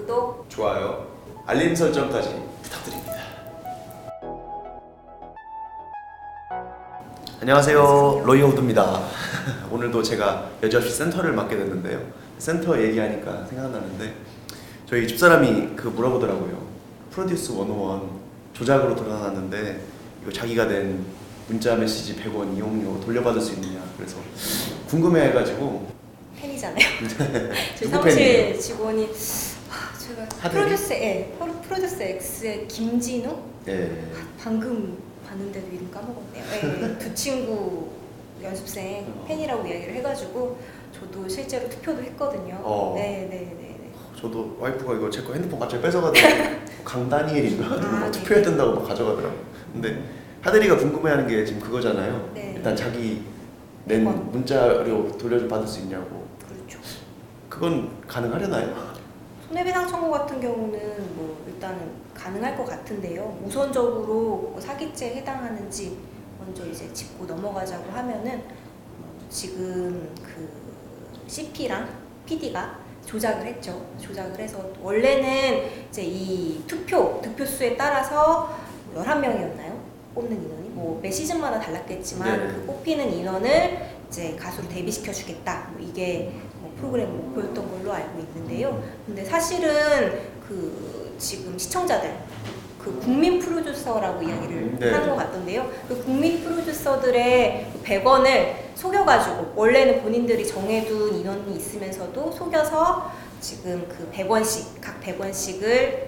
구독, 좋아요, 알림 설정까지 부탁드립니다. 안녕하세요, 로이호드입니다. 오늘도 제가 여지없이 센터를 맡게 됐는데요. 센터 얘기하니까 생각나는데 저희 집사람이 물어보더라고요. 프로듀스 101 조작으로 돌아놨는데 이거 자기가 낸 문자 메시지 100원 이용료 돌려받을 수 있느냐, 그래서 궁금해해가지고. 팬이잖아요. 저희 누구 사무실 팬이에요? 직원이 제가 하드리? 프로듀스 X의 김진우? 네. 방금 봤는데도 이름 까먹었네요. 네, 두 친구 연습생 팬이라고 이야기를 해가지고 저도 실제로 투표도 했거든요. 네네네. 저도 와이프가 이거 제 거 핸드폰 갑자기 뺏어가지고 강다니엘인가 누구 투표해야 된다고 막 가져가더라고. 근데 하드리가 궁금해하는 게 지금 그거잖아요. 네. 일단 자기 낸 문자료 돌려받을 수 있냐고. 그렇죠. 그건 가능하려나요? 손해배상 청구 같은 경우는 뭐 일단은 가능할 것 같은데요. 우선적으로 사기죄에 해당하는지 먼저 이제 짚고 넘어가자고 하면은 지금 그 CP랑 PD가 조작을 했죠. 조작을 해서 원래는 이제 이 득표수에 따라서 11명이었나요? 뽑는 인원이 뭐 매 시즌마다 달랐겠지만 네. 그 뽑히는 인원을 이제 가수로 데뷔시켜 주겠다. 뭐 이게 프로그램 목표였던 걸로 알고 있는데요. 근데 사실은 그 지금 시청자들 그 국민 프로듀서라고 이야기를 네. 하는 것 같던데요. 그 국민 프로듀서들의 100원을 속여가지고 원래는 본인들이 정해둔 인원이 있으면서도 속여서 지금 그 100원씩 각 100원씩을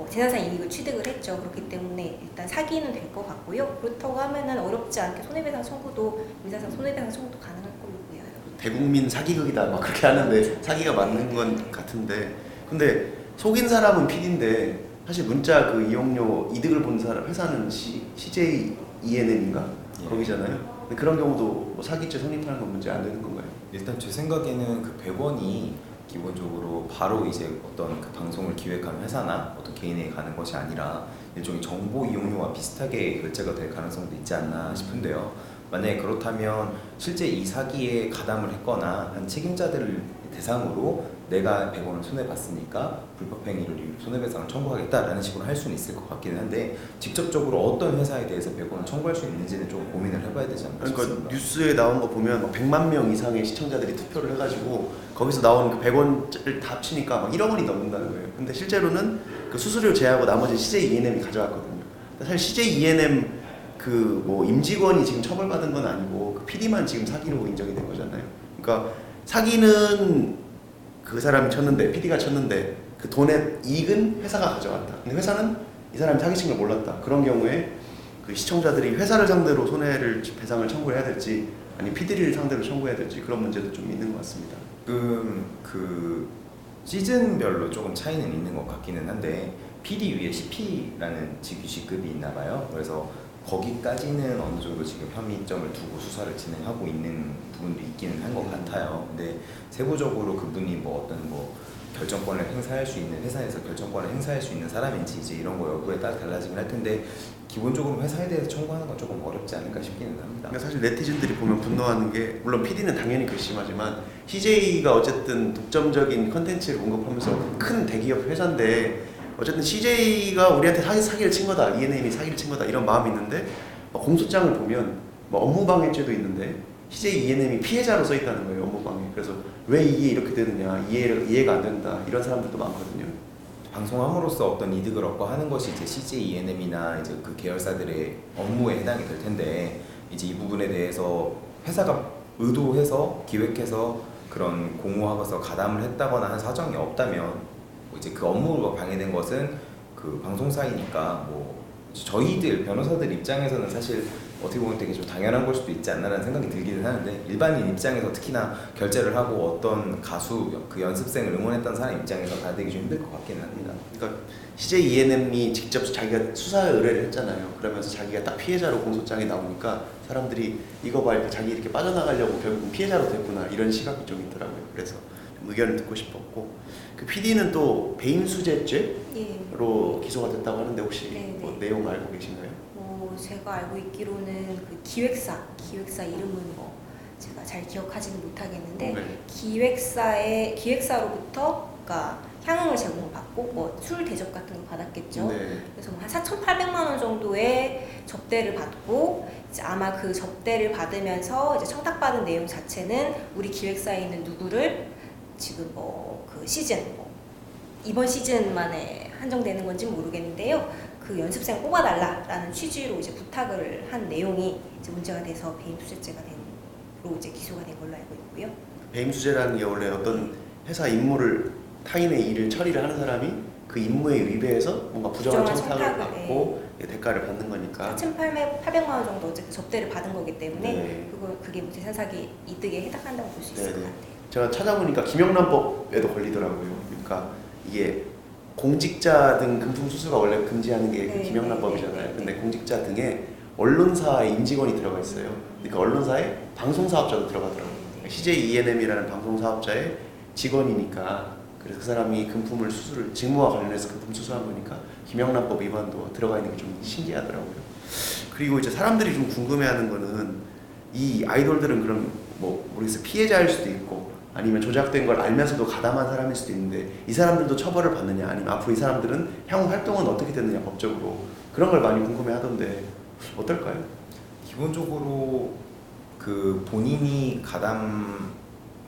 재산상 이익을 취득을 했죠. 그렇기 때문에 일단 사기는 될 것 같고요. 그렇다고 하면은 어렵지 않게 손해배상 청구도 민사상 손해배상 청구도 가능할 걸로 보여요. 대국민 사기극이다 막 그렇게 하는데 사기가 맞는 건 같은데, 근데 속인 사람은 PD인데 사실 문자 그 이용료 이득을 본 사람 회사는 CJ ENM인가 거기잖아요. 근데 그런 경우도 뭐 사기죄 성립하는 건 문제 안 되는 건가요? 일단 제 생각에는 그 100원이 기본적으로 바로 이제 어떤 그 방송을 기획한 회사나 어떤 개인에게 가는 것이 아니라 일종의 정보 이용료와 비슷하게 결제가 될 가능성도 있지 않나 싶은데요. 만약에 그렇다면 실제 이 사기에 가담을 했거나 한 책임자들을 대상으로 내가 100원을 손해봤으니까 불법행위를 이유로 손해배상을 청구하겠다라는 식으로 할 수는 있을 것 같기는 한데, 직접적으로 어떤 회사에 대해서 100원을 청구할 수 있는지는 좀 고민을 해봐야 되지 않나 싶습니다. 그러니까 뉴스에 나온 거 보면 100만 명 이상의 시청자들이 투표를 해가지고 거기서 나온 그 100원을 다 합치니까 막 1억 원이 넘는다는 거예요. 근데 실제로는 그 수수료 제하고 나머지 CJ ENM이 가져왔거든요. 사실 CJ ENM 그 뭐 임직원이 지금 처벌받은 건 아니고 그 PD만 지금 사기로 인정이 된 거잖아요. 그러니까 사기는 그 사람이 쳤는데, PD가 쳤는데 그 돈의 이익은 회사가 가져갔다. 근데 회사는 이 사람이 사기친 걸 몰랐다. 그런 경우에 그 시청자들이 회사를 상대로 손해를 배상을 청구해야 될지 아니 PD를 상대로 청구해야 될지 그런 문제도 좀 있는 것 같습니다. 그 시즌별로 조금 차이는 있는 것 같기는 한데 PD 위에 CP라는 직위직급이 있나 봐요. 그래서 거기까지는 어느 정도 지금 혐의점을 두고 수사를 진행하고 있는 부분도 있기는 한 것 같아요. 근데 세부적으로 그분이 뭐 어떤 뭐 결정권을 행사할 수 있는, 회사에서 결정권을 행사할 수 있는 사람인지 이제 이런 거 여부에 따라 달라지긴 할 텐데 기본적으로 회사에 대해서 청구하는 건 조금 어렵지 않을까 싶기는 합니다. 그러니까 사실 네티즌들이 보면 분노하는 게, 물론 PD는 당연히 괘씸하지만 CJ가 어쨌든 독점적인 컨텐츠를 공급하면서 큰 대기업 회사인데 어쨌든 CJ가 우리한테 사기를 친 거다, ENM이 사기를 친 거다 이런 마음이 있는데 공소장을 보면 뭐 업무방해죄도 있는데 CJ ENM이 피해자로 써 있다는 거예요, 업무방해. 그래서 왜 이게 이렇게 되느냐, 이해가 안 된다 이런 사람들도 많거든요. 방송함으로써 어떤 이득을 얻고 하는 것이 이제 CJ ENM이나 이제 그 계열사들의 업무에 해당이 될 텐데, 이제 이 부분에 대해서 회사가 의도해서 기획해서 그런 공모하고서 가담을 했다거나 한 사정이 없다면 이제 그 업무가 방해된 것은 그 방송사이니까 뭐 저희들 변호사들 입장에서는 사실 어떻게 보면 되게 좀 당연한 걸 수도 있지 않나라는 생각이 들기는 하는데, 일반인 입장에서 특히나 결제를 하고 어떤 가수 그 연습생을 응원했던 사람 입장에서 받아들이기 좀 힘들 것 같기는 합니다. 그러니까 CJ ENM이 직접 자기가 수사 의뢰를 했잖아요. 그러면서 자기가 딱 피해자로 공소장이 나오니까 사람들이 이거 봐, 자기 이렇게 빠져나가려고 결국 피해자로 됐구나 이런 시각이 좀 있더라고요. 그래서 좀 의견을 듣고 싶었고, 그 PD는 또 배임수재죄로 기소가 됐다고 하는데 혹시 뭐 내용 알고 계신가요? 제가 알고 있기로는 그 기획사 이름은 뭐 제가 잘 기억하지는 못하겠는데 기획사로부터 그러니까 향응을 제공받고 뭐 술 대접 같은 거 받았겠죠. 네. 그래서 한 4,800만 원 정도의 접대를 받고 이제 아마 그 접대를 받으면서 이제 청탁받은 내용 자체는 우리 기획사에 있는 누구를 지금 뭐 그 시즌 이번 시즌만에 한정되는 건지 모르겠는데요. 그 연습생 뽑아달라라는 취지로 이제 부탁을 한 내용이 이제 문제가 돼서 배임 투자죄가 된로 이제 기소가 된 걸로 알고 있고요. 배임 수재라는 게 원래 어떤 회사 임무를 타인의 일을 처리를 하는 사람이 그 임무에 위배해서 뭔가 부정한 청탁을 받고 대가를 받는 거니까 4,800만 원 정도 이제 그 접대를 받은 거기 때문에 네. 그게 뭐 재산 사기 이득에 해당한다고 볼 수 있을 네네. 것 같아요. 제가 찾아보니까 김영란법에도 걸리더라고요. 그러니까 이게 공직자 등 금품 수수가 원래 금지하는 게 그 네, 김영란법이잖아요. 네, 네, 근데 공직자 등에 언론사의 임직원이 들어가 있어요. 그러니까 언론사에 방송사업자도 들어가더라고요. CJ ENM이라는 방송사업자의 직원이니까 그래서 그 사람이 금품을 수수를 직무와 관련해서 금품 수수한 거니까 김영란법 위반도 들어가 있는 게 좀 신기하더라고요. 그리고 이제 사람들이 좀 궁금해하는 거는 이 아이돌들은 그럼 뭐 모르겠어요, 피해자일 수도 있고 아니면 조작된 걸 알면서도 가담한 사람일 수도 있는데 이 사람들도 처벌을 받느냐 아니면 앞으로 이 사람들은 향후 활동은 어떻게 되느냐 법적으로 그런 걸 많이 궁금해하던데 어떨까요? 기본적으로 그 본인이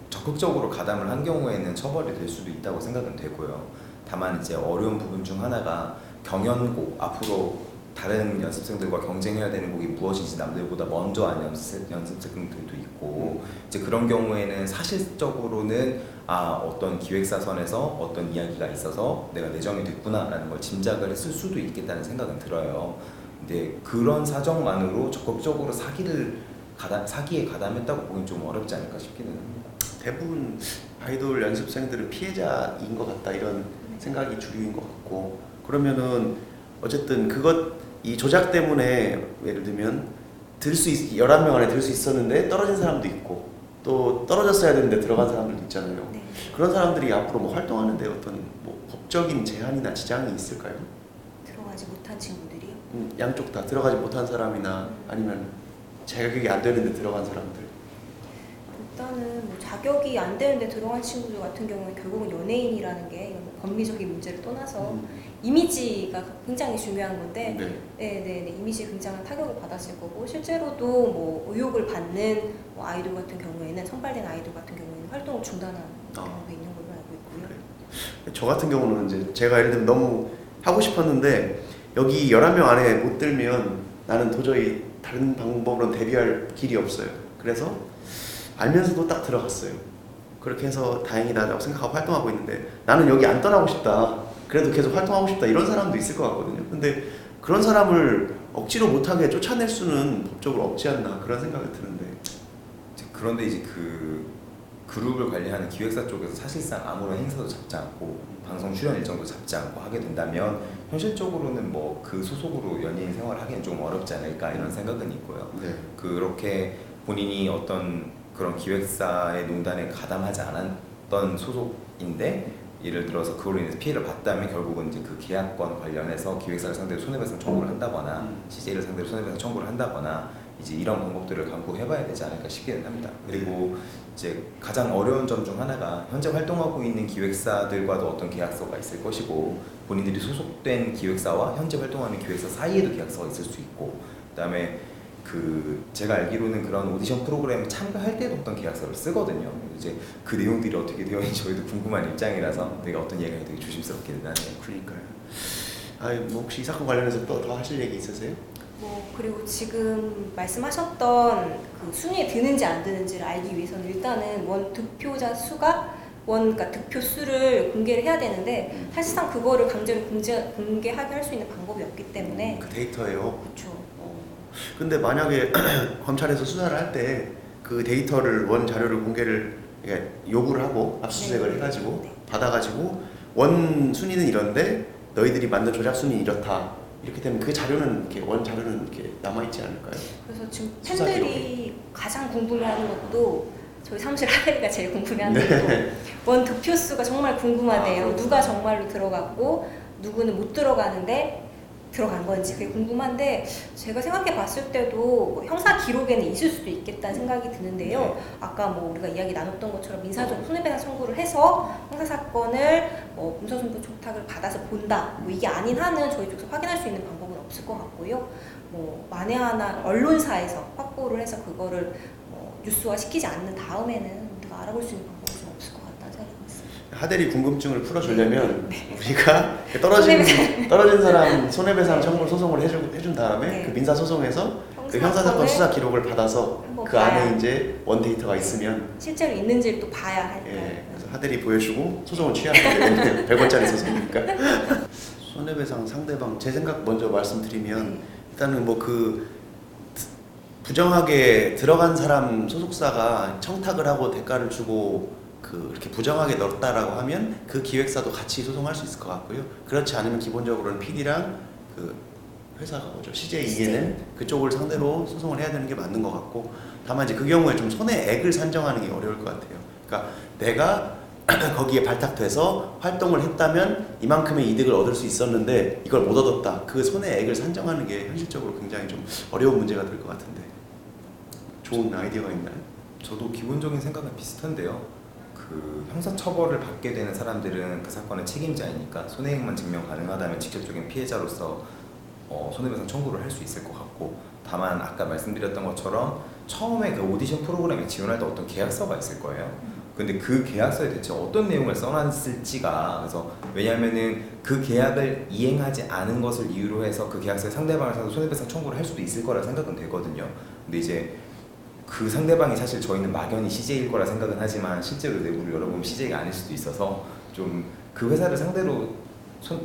적극적으로 가담을 한 경우에는 처벌이 될 수도 있다고 생각은 되고요. 다만 이제 어려운 부분 중 하나가 경연곡, 앞으로 다른 연습생들과 경쟁해야 되는 곡이 무엇인지 남들보다 먼저 한 연습생들도 있고 이제 그런 경우에는 사실적으로는 어떤 기획사선에서 어떤 이야기가 있어서 내가 내정이 됐구나라는 걸 짐작을 했을 수도 있겠다는 생각은 들어요. 근데 그런 사정만으로 적극적으로 사기에 가담했다고 보기엔 좀 어렵지 않을까 싶기는 합니다. 대부분 아이돌 연습생들은 피해자인 것 같다 이런 생각이 주류인 것 같고 그러면은 어쨌든 이 조작 때문에 예를 들면 11명 안에 들 수 있었는데 떨어진 사람도 있고 또 떨어졌어야 되는데 들어간 사람들도 있잖아요. 네. 그런 사람들이 앞으로 뭐 활동하는데 어떤 뭐 법적인 제한이나 지장이 있을까요? 들어가지 못한 친구들이요. 양쪽 다 들어가지 못한 사람이나 아니면 자격이 안 되는데 들어간 사람들. 일단은 뭐 자격이 안 되는데 들어간 친구들 같은 경우는 결국은 연예인이라는 게 이건 뭐 법리적인 문제를 떠나서 이미지가 굉장히 중요한 건데 네, 이미지에 굉장한 타격을 받았을 거고 실제로도 뭐 의혹을 받는 뭐 아이돌 같은 경우에는 선발된 아이돌 같은 경우에는 활동을 중단한 경우가 있는 걸로 알고 있고요. 저 같은 경우는 이제 제가 예를 들면 너무 하고 싶었는데 여기 11명 안에 못 들면 나는 도저히 다른 방법으로 데뷔할 길이 없어요. 그래서 알면서도 딱 들어갔어요. 그렇게 해서 다행이다라고 생각하고 활동하고 있는데 나는 여기 안 떠나고 싶다. 그래도 계속 활동하고 싶다. 이런 사람도 있을 것 같거든요. 근데 그런 사람을 억지로 못하게 쫓아낼 수는 법적으로 없지 않나 그런 생각이 드는데 그런데 이제 그 그룹을 관리하는 기획사 쪽에서 사실상 아무런 행사도 잡지 않고 방송 출연 일정도 잡지 않고 하게 된다면 현실적으로는 뭐 그 소속으로 연예인 생활을 하기는 좀 어렵지 않을까 이런 생각은 있고요. 그렇게 본인이 어떤 그런 기획사의 농단에 가담하지 않았던 소속인데 예를 들어서 그걸로 인해서 피해를 봤다면 결국은 이제 그 계약권 관련해서 기획사를 상대로 손해배상 청구를 한다거나 CJ를 상대로 손해배상 청구를 한다거나 이제 이런 방법들을 강구해봐야 되지 않을까 싶기는 합니다. 그리고 이제 가장 어려운 점 중 하나가 현재 활동하고 있는 기획사들과도 어떤 계약서가 있을 것이고 본인들이 소속된 기획사와 현재 활동하는 기획사 사이에도 계약서가 있을 수 있고 그다음에 제가 알기로는 그런 오디션 프로그램에 참가할 때도 어떤 계약서를 쓰거든요. 이제 그 내용들이 어떻게 되어 있는지 저희도 궁금한 입장이라서 내가 어떤 얘기가 되게 조심스럽기는 하네요. 그러니까요. 뭐 혹시 이 사건 관련해서 또 더 하실 얘기 있으세요? 뭐 그리고 지금 말씀하셨던 그 순위에 드는지 안 드는지를 알기 위해서는 일단은 원 득표자 수가 그러니까 득표 수를 공개를 해야 되는데 사실상 그거를 강제로 공개하게 할 수 있는 방법이 없기 때문에 그 데이터예요. 그렇죠. 근데 만약에 검찰에서 수사를 할 때 그 데이터를 원 자료를 공개를 요구를 하고 압수수색을 해가지고 받아가지고 원 순위는 이런데 너희들이 만든 조작 순위 이렇다 이렇게 되면 그 자료는 원 자료는 이렇게 남아 있지 않을까요? 그래서 지금 팬들이 가장 궁금해하는 것도 저희 사무실 하늘이가 제일 궁금해하는 것도 원 득표 수가 정말 궁금하대요. 누가 정말로 들어갔고 누구는 못 들어가는데 들어간 건지 그게 궁금한데 제가 생각해 봤을 때도 뭐 형사 기록에는 있을 수도 있겠다는 생각이 드는데요. 네. 아까 뭐 우리가 이야기 나눴던 것처럼 민사적 손해배상 청구를 해서 형사 사건을 뭐 문서승부 촉탁을 받아서 본다. 뭐 이게 아닌 한은 저희 쪽에서 확인할 수 있는 방법은 없을 것 같고요. 뭐 만에 하나 언론사에서 확보를 해서 그거를 뉴스화 시키지 않는 다음에는 우리가 알아볼 수 있는 방법이 좀 없을 것 같다는 생각이 들었습니다. 하대리 궁금증을 풀어주려면 우리가 떨어진 사람 손해배상 청구 소송을 해준 다음에 네. 그 민사 소송에서 그 형사사건 형사사건을 수사 기록을 받아서 한번 그 안에 봐야. 이제 원데이터가 있으면 실제로 있는지를 또 봐야 하니까. 그래서 하대리 보여주고 소송을 취하면 되는데 100원짜리 소송이니까 손해배상 상대방 제 생각 먼저 말씀드리면 일단은 뭐 그 부정하게 들어간 사람 소속사가 청탁을 하고 대가를 주고 그 이렇게 부정하게 넣었다라고 하면 그 기획사도 같이 소송할 수 있을 것 같고요. 그렇지 않으면 기본적으로는 PD랑 그 회사가 뭐죠? CJ ENM 그쪽을 상대로 소송을 해야 되는 게 맞는 것 같고 다만 이제 그 경우에 좀 손해액을 산정하는 게 어려울 것 같아요. 그러니까 내가 거기에 발탁돼서 활동을 했다면 이만큼의 이득을 얻을 수 있었는데 이걸 못 얻었다. 그 손해액을 산정하는 게 현실적으로 굉장히 좀 어려운 문제가 될 것 같은데 좋은 아이디어가 있나요? 저도 기본적인 생각은 비슷한데요. 그 형사처벌을 받게 되는 사람들은 그 사건의 책임자이니까 손해액만 증명 가능하다면 직접적인 피해자로서 손해배상 청구를 할 수 있을 것 같고 다만 아까 말씀드렸던 것처럼 처음에 그 오디션 프로그램에 지원할 때 어떤 계약서가 있을 거예요. 근데 그 계약서에 대체 어떤 내용을 써놨을지가 그래서 왜냐하면은 그 계약을 이행하지 않은 것을 이유로 해서 그 계약서에 상대방을 사서 손해배상 청구를 할 수도 있을 거라 생각은 되거든요. 근데 이제 그 상대방이 사실 저희는 막연히 CJ일 거라 생각은 하지만 실제로 내부를 열어보면 CJ가 아닐 수도 있어서 좀 그 회사를 상대로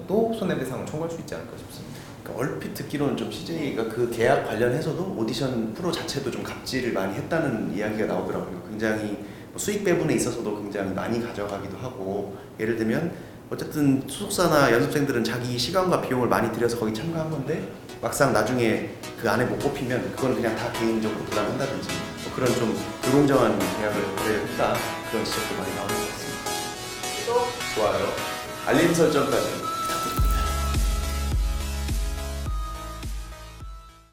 또 손해배상을 청구할 수 있지 않을까 싶습니다. 그러니까 얼핏 듣기로는 좀 CJ가 그 계약 관련해서도 오디션 프로 자체도 좀 갑질을 많이 했다는 이야기가 나오더라고요. 굉장히 수익 배분에 있어서도 굉장히 많이 가져가기도 하고 예를 들면 어쨌든 소속사나 연습생들은 자기 시간과 비용을 많이 들여서 거기 참가한 건데 막상 나중에 그 안에 못 뽑히면 그건 그냥 다 개인적으로 부담한다든지 뭐 그런 좀 불공정한 계약을 했다 그런 지적도 많이 나오는 것 같습니다. 또 좋아요. 알림 설정까지